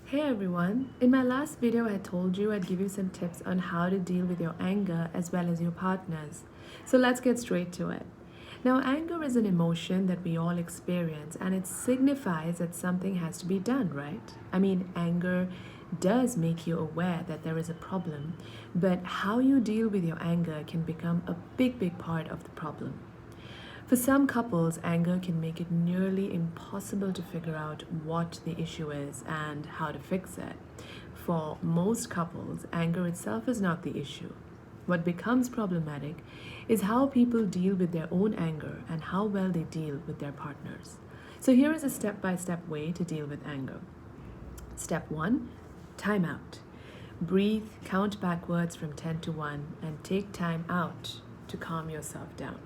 Hey everyone, in my last video I told you I'd give you some tips on how to deal with your anger as well as your partners. So let's get straight to it. Now, anger is an emotion that we all experience and it signifies that something has to be done, right? I mean, anger does make you aware that there is a problem, but how you deal with your anger can become a big part of the problem. For some couples, anger can make it nearly impossible to figure out what the issue is and how to fix it. For most couples, anger itself is not the issue. What becomes problematic is how people deal with their own anger and how well they deal with their partners. So, here is a step by step way to deal with anger. Step 1, time out. Breathe, count backwards from 10 to 1, and take time out to calm yourself down.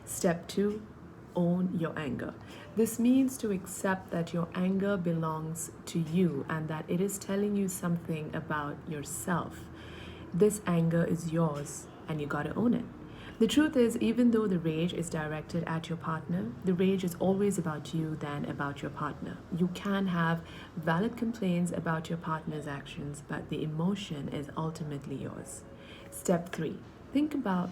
Step 2, own your anger. This means to accept that your anger belongs to you and that it is telling you something about yourself. This anger is yours and you gotta own it. The truth is, even though the rage is directed at your partner, the rage is always about you than about your partner. You can have valid complaints about your partner's actions, but the emotion is ultimately yours. Step 3, think about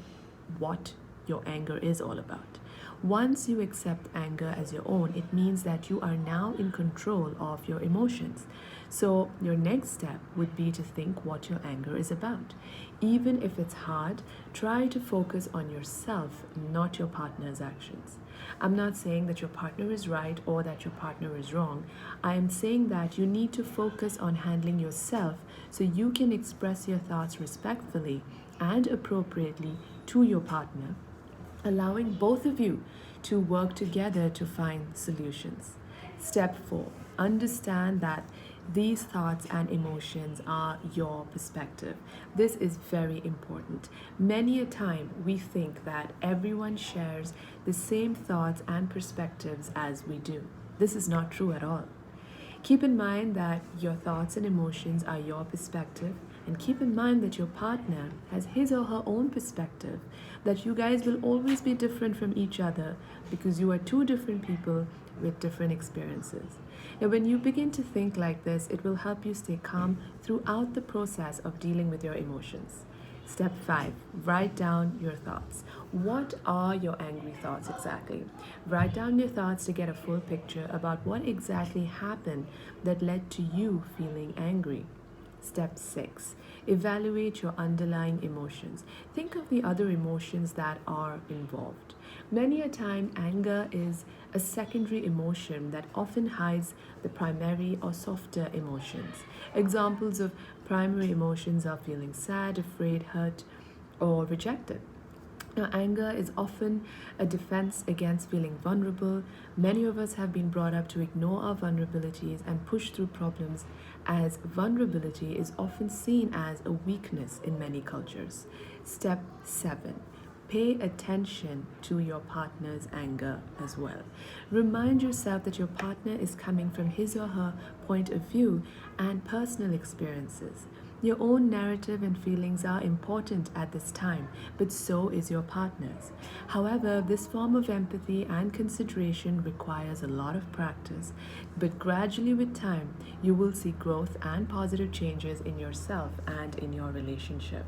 what your anger is all about. Once you accept anger as your own, it means that you are now in control of your emotions. So, your next step would be to think what your anger is about. Even if it's hard, try to focus on yourself, not your partner's actions. I'm not saying that your partner is right or that your partner is wrong. I am saying that you need to focus on handling yourself so you can express your thoughts respectfully and appropriately to your partner, allowing both of you to work together to find solutions. Step 4, understand that these thoughts and emotions are your perspective. This is very important. Many a time we think that everyone shares the same thoughts and perspectives as we do. This is not true at all. Keep in mind that your thoughts and emotions are your perspective, and keep in mind that your partner has his or her own perspective, that you guys will always be different from each other because you are two different people with different experiences. Now, when you begin to think like this, it will help you stay calm throughout the process of dealing with your emotions. Step 5, write down your thoughts. What are your angry thoughts exactly? Write down your thoughts to get a full picture about what exactly happened that led to you feeling angry. Step 6, evaluate your underlying emotions. Think of the other emotions that are involved. Many a time, anger is a secondary emotion that often hides the primary or softer emotions. Examples of primary emotions are feeling sad, afraid, hurt, or rejected. Now, anger is often a defense against feeling vulnerable. Many of us have been brought up to ignore our vulnerabilities and push through problems, as vulnerability is often seen as a weakness in many cultures. Step 7, pay attention to your partner's anger as well. Remind yourself that your partner is coming from his or her point of view and personal experiences. Your own narrative and feelings are important at this time, but so is your partner's. However, this form of empathy and consideration requires a lot of practice, but gradually with time, you will see growth and positive changes in yourself and in your relationship.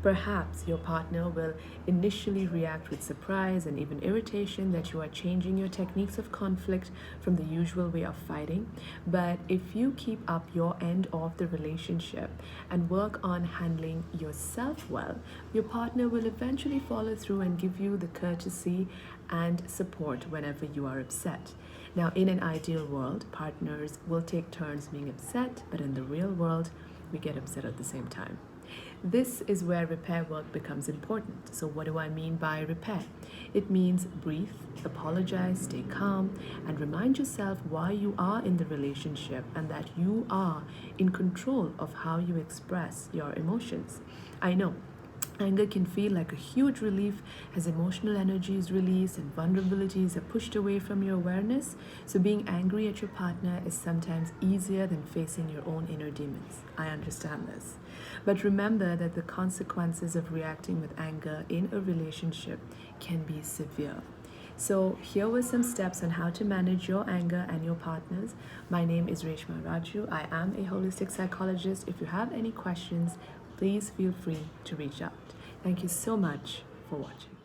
Perhaps your partner will initially react with surprise and even irritation that you are changing your techniques of conflict from the usual way of fighting, but if you keep up your end of the relationship and work on handling yourself well, your partner will eventually follow through and give you the courtesy and support whenever you are upset. Now, in an ideal world, partners will take turns being upset, but in the real world, we get upset at the same time. This is where repair work becomes important. So, what do I mean by repair? It means breathe, apologize, stay calm, and remind yourself why you are in the relationship and that you are in control of how you express your emotions. I know anger can feel like a huge relief as emotional energy is released and vulnerabilities are pushed away from your awareness. So, being angry at your partner is sometimes easier than facing your own inner demons. I understand this. But remember that the consequences of reacting with anger in a relationship can be severe. So here were some steps on how to manage your anger and your partner's. My name is Reshma Raju. I am a holistic psychologist. If you have any questions, please feel free to reach out. Thank you so much for watching.